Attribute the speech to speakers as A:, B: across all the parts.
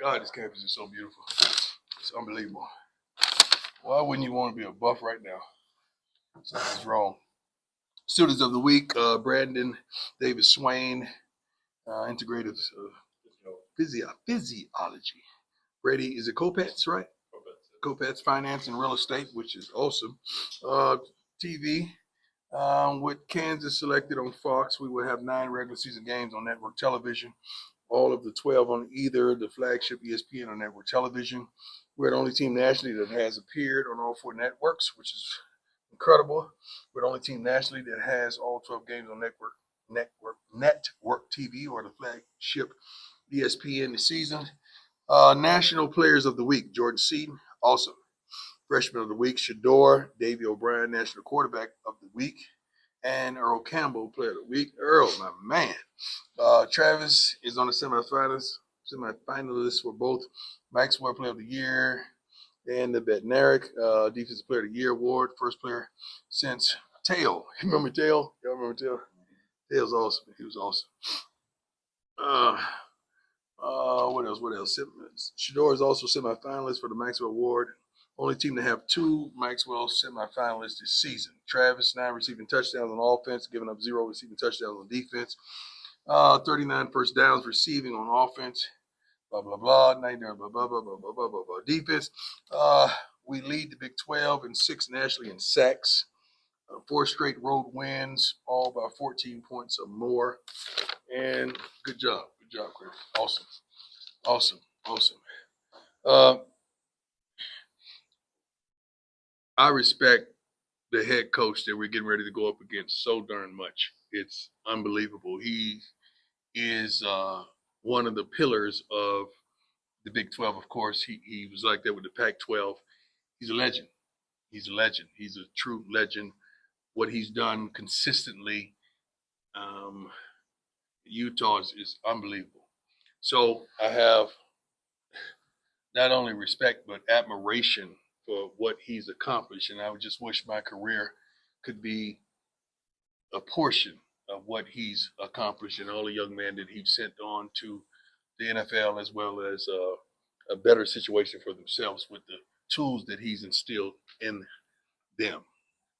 A: God, this campus is so beautiful. It's unbelievable. Why wouldn't you want to be a Buff right now? Something's wrong. Students of the week, Brandon Davis Swain, integrative physiology. Brady, is it Copets, right? Copets Finance and Real Estate, which is awesome. TV, with Kansas selected on Fox, we will have 9 regular season games on network television. All of the 12 on either the flagship ESPN or network television. We're the only team nationally that has appeared on all 4 networks, which is incredible. We're the only team nationally that has all 12 games on network TV or the flagship ESPN this season. National Players of the Week, Jordan Seaton, awesome. Freshman of the Week, Shador, Davey O'Brien, National Quarterback of the Week, and Earl Campbell, Player of the Week. Earl, my man. Travis is on the semifinalists for both Maxwell Player of the Year and the Bednarik Defensive Player of the Year award. First player since Tail. You remember Tail? Y'all remember Tail? Tail's awesome. He was awesome. What else? Shador is also semifinalist for the Maxwell Award. Only team to have 2 Maxwell semifinalists this season. Travis, 9 receiving touchdowns on offense, giving up 0 receiving touchdowns on defense. 39 first downs receiving on offense. Blah, blah, blah. 99, blah, blah, blah, blah, blah, blah, blah, blah. Defense. We lead the Big 12 and 6 nationally in sacks. 4 straight road wins, all by 14 points or more. And good job. Good job, Chris. Awesome. I respect the head coach that we're getting ready to go up against so darn much. It's unbelievable. He is one of the pillars of the Big 12, of course. He was like that with the Pac-12. He's a legend. He's a true legend. What he's done consistently, Utah is unbelievable. So I have not only respect but admiration for what he's accomplished, and I would just wish my career could be a portion of what he's accomplished and all the young men that he's sent on to the NFL, as well as a better situation for themselves with the tools that he's instilled in them.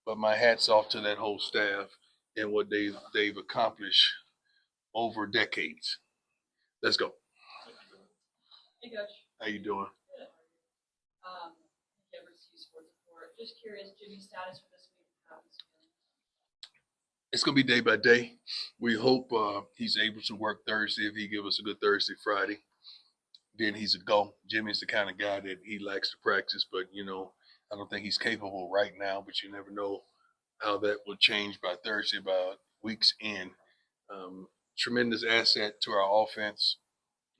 A: But my hat's off to that whole staff and what they've accomplished over decades. Let's go.
B: Hey, Coach.
A: How you doing?
B: Good. Sports Report. Just curious, Jimmy's status for this week. How he's feeling?
A: It's going to be day by day. We hope he's able to work Thursday. If he give us a good Thursday, Friday, then he's a go. Jimmy's the kind of guy that he likes to practice, but, I don't think he's capable right now, but you never know how that will change by Thursday, by week's end. Tremendous asset to our offense.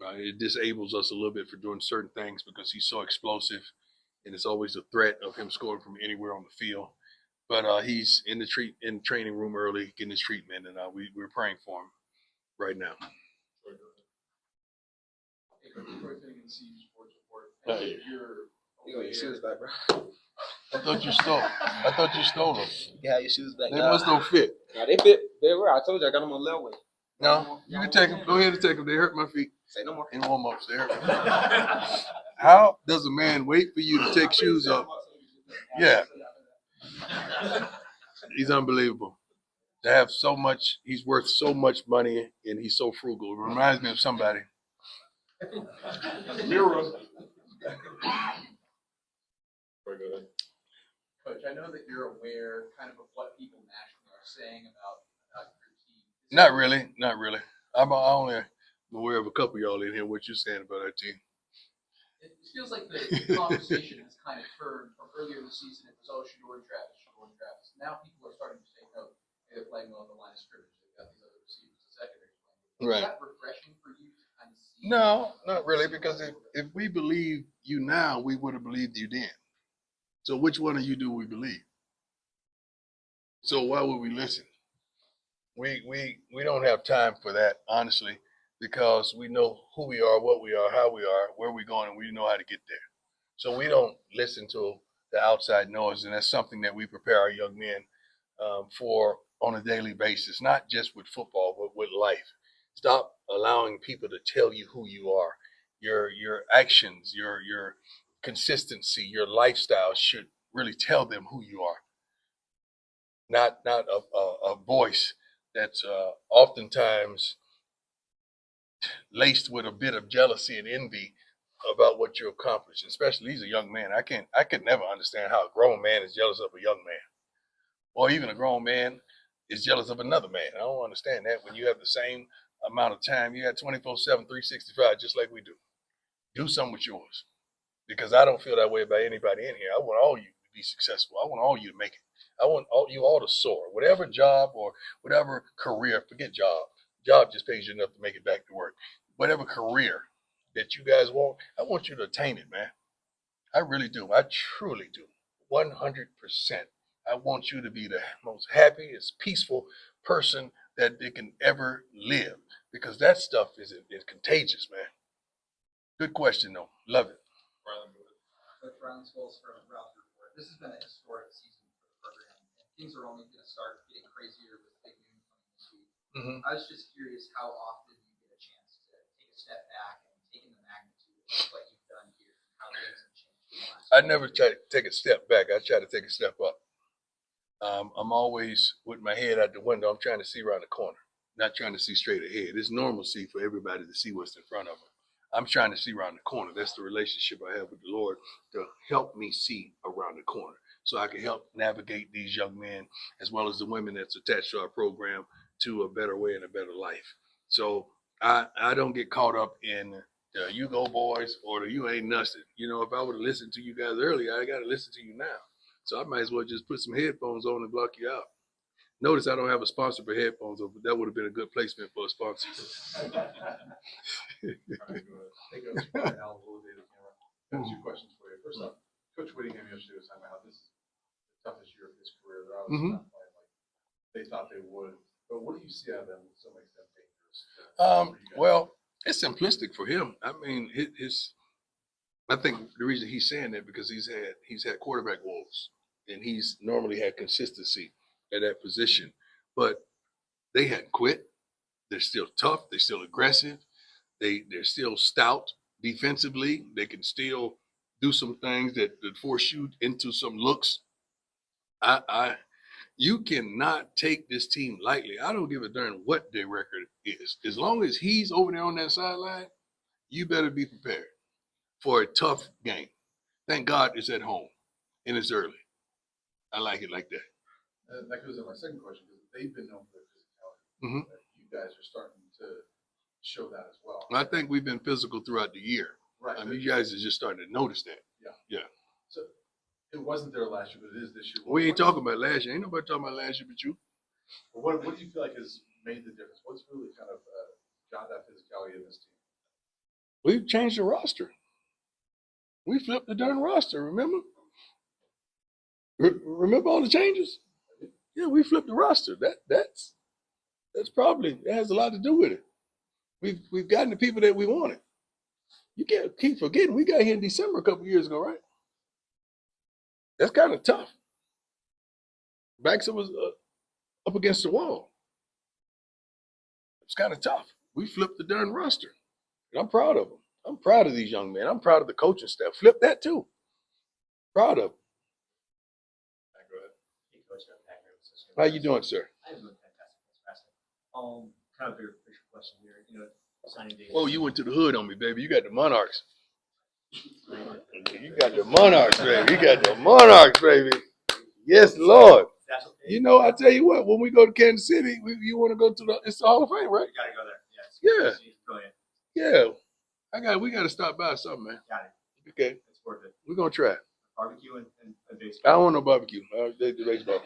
A: It disables us a little bit for doing certain things because he's so explosive, and it's always a threat of him scoring from anywhere on the field. But he's in the training room early, getting his treatment, and we're praying for him right now.
C: Hey, Coach, first thing in the CU Sports Report.
D: You got your shoes back, bro.
A: I thought you stole them.
D: You have your shoes back.
A: They must don't fit.
D: Nah, they fit. They were. I told you I got them on level.
A: No, you can take them. Go ahead and take them. They hurt my feet.
D: Say no more.
A: In warm-ups, they hurt. How does a man wait for you to take shoes off? Yeah. He's unbelievable. To have so much, he's worth so much money, and he's so frugal. It reminds me of somebody.
C: Mirror. Coach, I know that you're aware kind of what people nationally are saying about your team.
A: Not really. I'm only aware of a couple of y'all in here. What you saying about our team?
C: It feels like the conversation has kind of turned from earlier this season. It was, Shador and Travis. Now people are starting to say, no, they're playing well on the line of scrimmage. They've got these other receivers, the secondary playing.
A: Right.
C: Is that refreshing for you to kind of see?
A: No, not really, because if we believe you now, we would have believed you then. So which one of you do we believe? So why would we listen? We don't have time for that, honestly, because we know who we are, what we are, how we are, where we're going, and we know how to get there. So we don't listen to the outside noise, and that's something that we prepare our young men for on a daily basis, not just with football, but with life. Stop allowing people to tell you who you are your actions, your consistency, your lifestyle should really tell them who you are. Not a voice that's oftentimes laced with a bit of jealousy and envy about what you accomplish. Especially he's a young man. I could never understand how a grown man is jealous of a young man, or even a grown man is jealous of another man. I don't understand that when you have the same amount of time. You got 24/7, 365, just like we do. Do something with yours, because I don't feel that way about anybody in here. I want all you to be successful. I want all you to make it. I want you all to soar. Whatever job or whatever career, forget job. Job just pays you enough to make it back to work. Whatever career that you guys want, I want you to attain it, man. I really do. I truly do. 100%. I want you to be the most happiest, peaceful person that they can ever live, because that stuff is contagious, man. Good question, though. Love it.
C: Coach Brown's goals for Ralph Report. This has been a historic season for the program, and things are only going to start getting crazier with big news coming this week.
A: Mm-hmm.
C: I was just curious how often you get a chance to take a step back and take in the magnitude of what you've done here, and how things have changed in the last
A: I never try to take a step back. I try to take a step up. I'm always with my head out the window. I'm trying to see around the corner, not trying to see straight ahead. It's normalcy for everybody to see what's in front of them. I'm trying to see around the corner. That's the relationship I have with the Lord, to help me see around the corner, so I can help navigate these young men as well as the women that's attached to our program to a better way and a better life. So I don't get caught up in the you go boys or the you ain't nothing. You know, if I would have listened to you guys earlier, I got to listen to you now. So I might as well just put some headphones on and block you out. Notice I don't have a sponsor for headphones, but that would have been a good placement for a sponsor.
E: Hey, Coach. Al, I have 2 questions for you. First off, Coach Whittingham yesterday was talking about how this is the toughest year of his career. They're obviously not playing like they thought they would. But what do you see out of them that still makes them dangerous?
A: Well, it's simplistic for him. I mean, I think the reason he's saying that because he's had quarterback woes, and he's normally had consistency at that position, but they hadn't quit. They're still tough. They're still aggressive. They're still stout defensively. They can still do some things that force you into some looks. You cannot take this team lightly. I don't give a darn what their record is. As long as he's over there on that sideline, you better be prepared for a tough game. Thank God it's at home and it's early. I like it like that.
E: That goes to my second question, because they've been known for their physicality.
A: Mhm.
E: You guys are starting to show that as well.
A: I think we've been physical throughout the year.
E: Right.
A: I mean, you guys are just starting to notice that.
E: Yeah. So it wasn't there last year, but it is this year.
A: We ain't talking about last year. Ain't nobody talking about last year but you.
E: What do you feel like has made the difference? What's really kind of got that physicality in this team?
A: We've changed the roster. We flipped the darn roster, remember? Remember all the changes? Yeah, we flipped the roster. That's probably, it has a lot to do with it. We've gotten the people that we wanted. You can't keep forgetting we got here in December a couple years ago, right? That's kind of tough. Backs was up against the wall. It's kind of tough. We flipped the darn roster, and I'm proud of them. I'm proud of these young men. I'm proud of the coaching staff. Flip that too. Proud of them.
E: Go ahead.
F: Hey, Coach, I'm Pat here with Cisco.
A: How you doing, sir?
F: I'm doing fantastic. Thanks for asking. Kind of a bigger picture question here. You know, signing day.
A: Oh, you went to the hood on me, baby. You got the Monarchs. You got the Monarchs, baby. You got the Monarchs, baby. Yes, Lord.
F: That's okay.
A: You know, I tell you what, when we go to Kansas City, you want to go to it's the Hall of Fame, right?
F: You gotta go there. Yes.
A: Yeah.
F: Go ahead.
A: Yeah. We got to stop by something, man.
F: Got it.
A: Okay.
F: It's worth it.
A: We're going to try.
F: Barbecue and
A: I
F: baseball.
A: don't want no barbecue. They do baseball.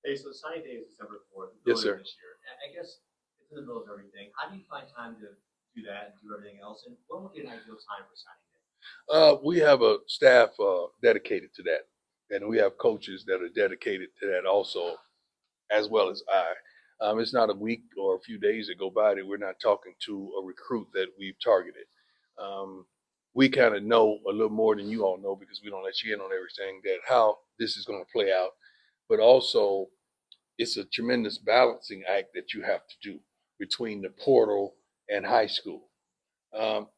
F: Hey, so signing day is December 4th.
A: Yes, sir.
F: This year. I guess it's in the middle of everything. How do you find time to do that and do everything else? And when would be an ideal time for signing day?
A: We have a staff dedicated to that, and we have coaches that are dedicated to that also, as well as I. It's not a week or a few days that go by that we're not talking to a recruit that we've targeted. We kind of know a little more than you all know, because we don't let you in on everything, that how this is going to play out. But also, it's a tremendous balancing act that you have to do between the portal and high school. Um,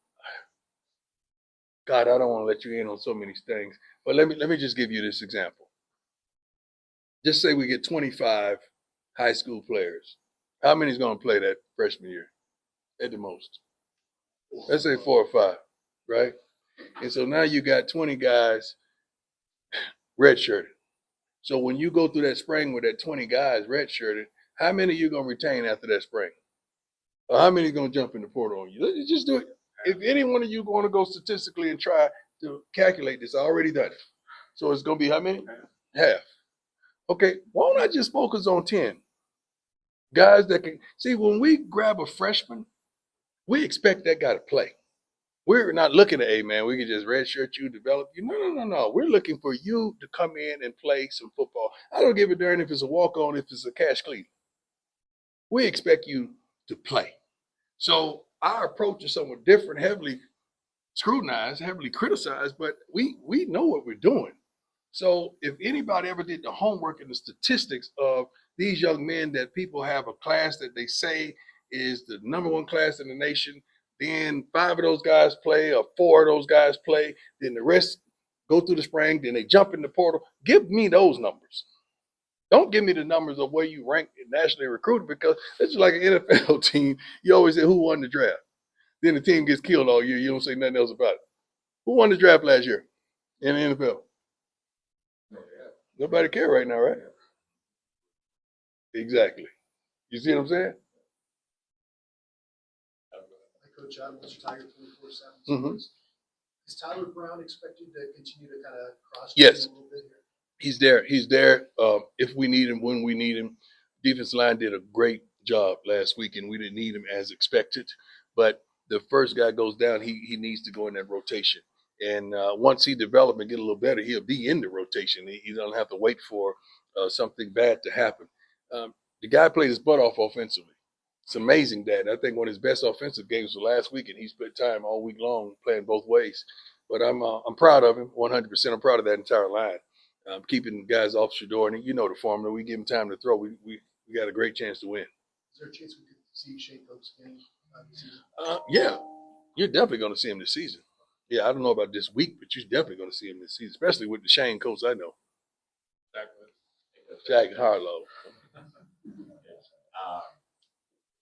A: God, I don't want to let you in on so many things, but let me just give you this example. Just say we get 25 high school players. How many is going to play that freshman year at the most? Let's say 4 or 5, right? And so now you got 20 guys redshirted. So when you go through that spring with that 20 guys redshirted, how many are you going to retain after that spring? Or how many are going to jump in the portal on you? Let's just do it. If any one of you want to go statistically and try to calculate this, I already done it. So it's going to be how many? Half. Okay, why don't I just focus on 10 guys that can see when we grab a freshman, we expect that guy to play. We're not looking at, hey man, we can just redshirt you, develop you. No. We're looking for you to come in and play some football. I don't give a darn if it's a walk-on, if it's a cash clean. We expect you to play. So our approach is somewhat different, heavily scrutinized, heavily criticized, but we know what we're doing. So if anybody ever did the homework and the statistics of these young men that people have a class that they say is the number one class in the nation, then 5 of those guys play or 4 of those guys play, then the rest go through the spring, then they jump in the portal. Give me those numbers. Don't give me the numbers of where you rank nationally recruited, because it's like an NFL team. You always say who won the draft. Then the team gets killed all year. You don't say nothing else about it. Who won the draft last year in the NFL? Nobody care right now, right? Exactly. You see what I'm saying?
G: Hi, Coach, Mr. Tiger, 24/7.
A: Mhm.
G: Is Tyler Brown expected to continue to kind of cross
A: Yes.
G: a little bit here?
A: He's there. He's there if we need him, when we need him. Defensive line did a great job last week, and we didn't need him as expected. But the first guy goes down, he needs to go in that rotation. And once he develops and get a little better, he'll be in the rotation. He doesn't have to wait for something bad to happen. The guy played his butt off offensively. It's amazing that. I think one of his best offensive games was last week, and he spent time all week long playing both ways. But I'm proud of him, 100%. I'm proud of that entire line. Keeping guys off Shador, and you know the formula. We give him time to throw. We got a great chance to win.
G: Is there a chance we could see Shane Coates again this season?
A: Yeah, you're definitely going to see him this season. Yeah, I don't know about this week, but you're definitely going to see him this season, especially with the Shane Coates I know. Jack Harlow.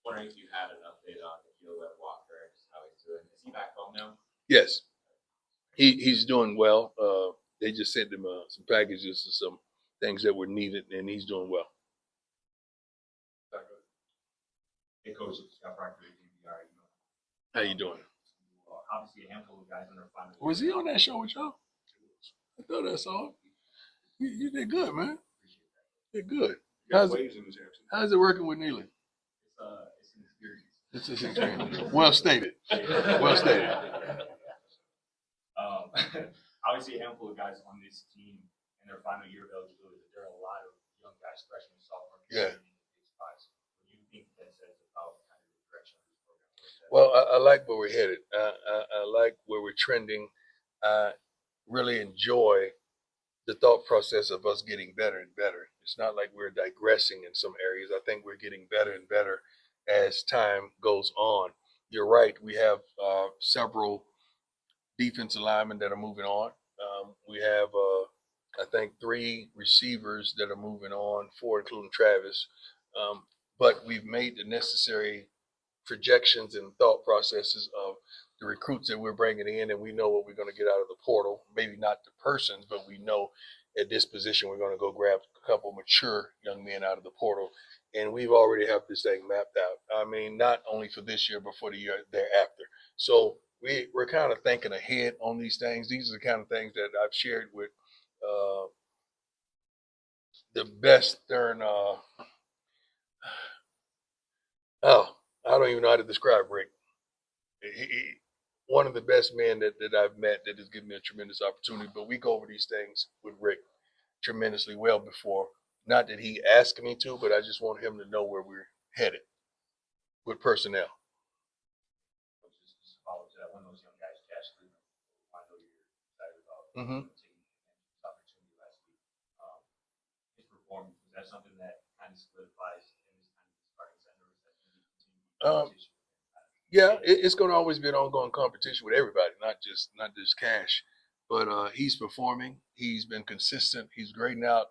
F: Wondering if you had an update on Gilbert Walker and just how he's doing. Is he back home now?
A: Yes, he's doing well. They just sent him some packages and some things that were needed, and he's doing well.
F: Hey, Coach, Scott Proctor, DVR.
A: How you doing?
F: Obviously, a handful of guys in their final.
A: Was he on that show with y'all? I thought I saw him. You did good, man. Did good. How's it working with Neely?
F: It's an experience.
A: It's just experience. Well stated. Well stated.
F: Obviously, a handful of guys on this team in their final year of eligibility. There are a lot of young guys, freshmen, sophomore,
A: Yeah.
F: in big spots. What do you think that says about kind of the direction of this program?
A: Well, I like where we're headed. I like where we're trending. I really enjoy the thought process of us getting better and better. It's not like we're digressing in some areas. I think we're getting better and better as time goes on. You're right. We have several defensive linemen that are moving on. We have, I think, 3 receivers that are moving on, 4 including Travis. But we've made the necessary projections and thought processes of the recruits that we're bringing in, and we know what we're going to get out of the portal. Maybe not the persons, but we know at this position we're going to go grab a couple mature young men out of the portal, and we've already have this thing mapped out. I mean, not only for this year, but for the year thereafter. So we're kind of thinking ahead on these things. These are the kind of things that I've shared with the best darn. I don't even know how to describe Rick. One of the best men that I've met that has given me a tremendous opportunity. But we go over these things with Rick tremendously well before. Not that he asked me to, but I just want him to know where we're headed with personnel.
F: Just follow to that. One of those young guys, Cash Cleveland, I know you're excited about
A: Mhm.
F: taking this opportunity last week. His performance, is that something that kind of solidifies in this kind of starting center? Or is that going to continue?
A: Yeah, it's going to always be an ongoing competition with everybody, not just Cash. But he's performing. He's been consistent. He's grading out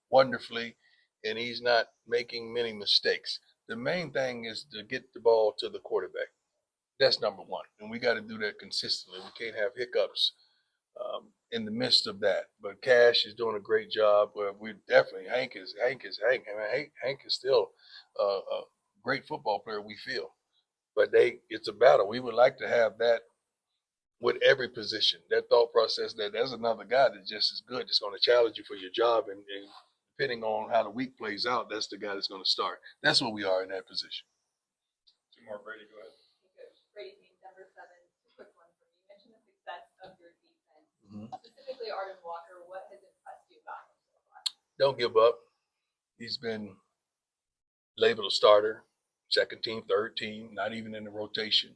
A: wonderfully, and he's not making many mistakes. The main thing is to get the ball to the quarterback. That's number one, and we got to do that consistently. We can't have hiccups in the midst of that. But Cash is doing a great job. We definitely Hank is Hank. I mean, Hank is still a great football player. We feel, but it's a battle. We would like to have that with every position. That thought process that there's another guy that's just as good. That's going to challenge you for your job, and depending on how the week plays out, that's the guy that's going to start. That's what we are in that position.
E: Two more, Brady, go ahead.
B: Coach, Brady being number 7, quick one from you. You mentioned the success of your defense,
A: Mhm.
B: specifically Arden Walker. What has impressed you about him so far?
A: Don't give up. He's been labeled a starter, second team, third team, not even in the rotation.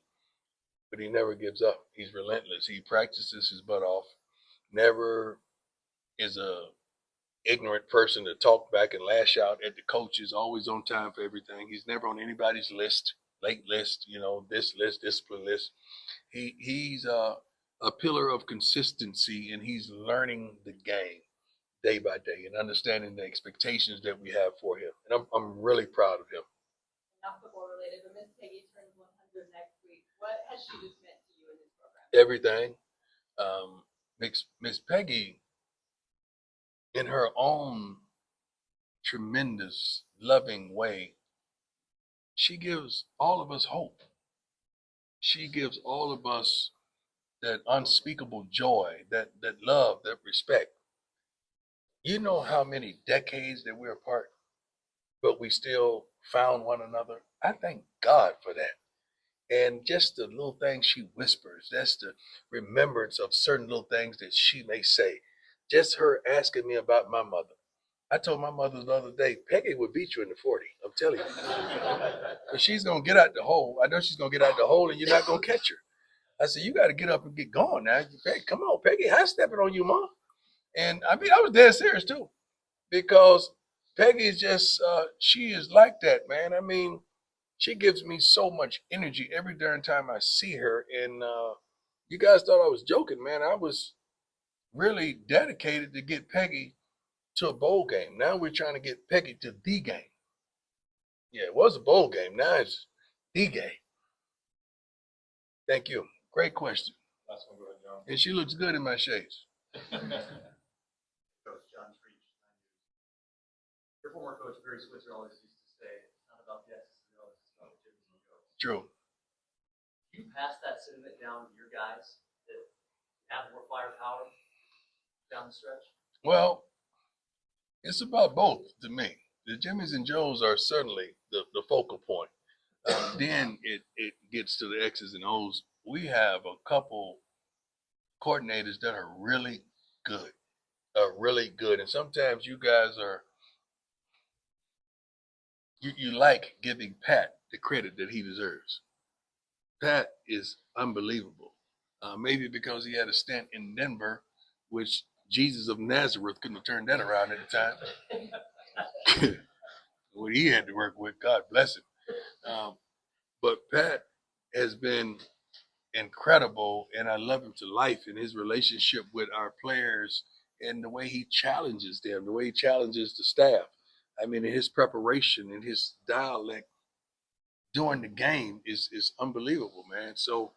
A: But he never gives up. He's relentless. He practices his butt off. Never is a ignorant person to talk back and lash out at the coaches. Always on time for everything. He's never on anybody's list, late list, this list, discipline list. He's a pillar of consistency, and he's learning the game day by day and understanding the expectations that we have for him. And I'm really proud of him.
B: Not football related, but Miss Peggy turns 100 next week. What has she just meant to you in this program?
A: Everything. Miss Peggy, in her own tremendous, loving way, she gives all of us hope. She gives all of us that unspeakable joy, that love, that respect. You know how many decades that we're apart, but we still found one another? I thank God for that. And just the little things she whispers, that's the remembrance of certain little things that she may say. Just her asking me about my mother. I told my mother the other day, Peggy would beat you in the 40. I'm telling you. But she's going to get out the hole. I know she's going to get out the hole, and you're not going to catch her. I said, you got to get up and get going now. Hey, come on, Peggy. High stepping on you, Mom. And I mean, I was dead serious, too, because Peggy is just, she is like that, man. I mean, she gives me so much energy every darn time I see her. And you guys thought I was joking, man. I was really dedicated to get Peggy to a bowl game. Now we're trying to get Peggy to the game. Yeah, it was a bowl game. Now it's the game. Thank you. Great question.
E: Last one, go ahead, John.
A: And she looks good in my shades.
F: Coach John Treach. Your former coach, Barry Switzer, always used to say, it's not about the X's and O's, it's about the Jimmys and Joes.
A: True.
F: You pass that sentiment down to your guys that have more firepower down the stretch?
A: Well, it's about both to me. The Jimmys and Joes are certainly the focal point. Then it gets to the X's and O's. We have a couple coordinators that are really good, And sometimes you guys are, you like giving Pat the credit that he deserves. Pat is unbelievable. Maybe because he had a stint in Denver, which Jesus of Nazareth couldn't have turned that around at the time. What he had to work with, God bless him. But Pat has been incredible, and I love him to life in his relationship with our players and the way he challenges them, the way he challenges the staff. I mean, his preparation and his dialect during the game is unbelievable, man. So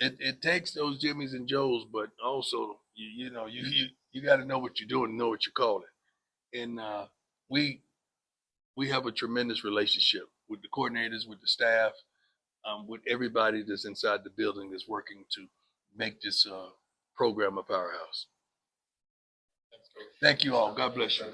A: it takes those Jimmys and Joes, but also you got to know what you're doing, and know what you're calling. And we have a tremendous relationship with the coordinators, with the staff, with everybody that's inside the building that's working to make this program a powerhouse. Thank you all. God bless you.